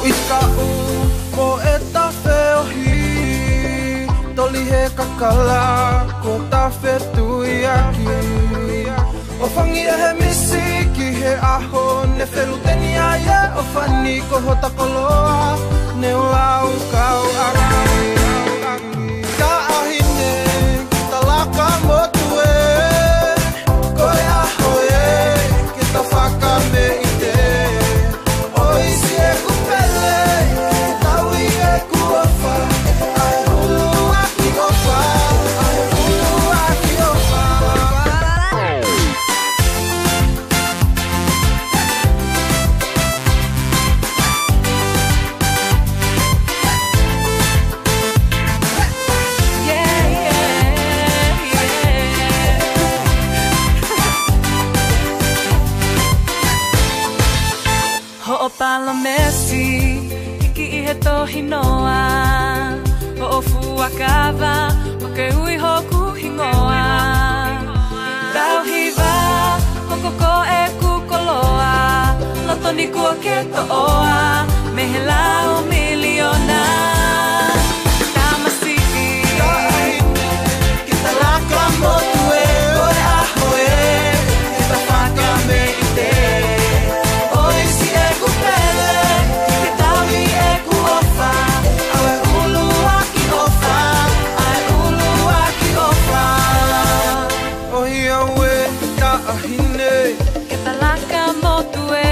Ika'u mo e tawhi ohi Toli he kakala ko tawhi tui aki O whangi e he misi ki he aho Ne wheruteni aia o whani ko hota koloa Ne o au kau araki Ka ahine ta laka motue Koe aho e ki ta whaka me i te O isi e kupele ki taui e kuofa Ai hulu aki ofa Ai hulu aki ofa Palo Messi, iki I he tohi noa O fuakava, o ke ui hoku hingoa Tau hiva, hokoko e kukoloa Loto ni kua ke toa, mehe lau miliona Tamasiki, kita laka motue Koe aho e, kita whaka me I te ke talaka mo tue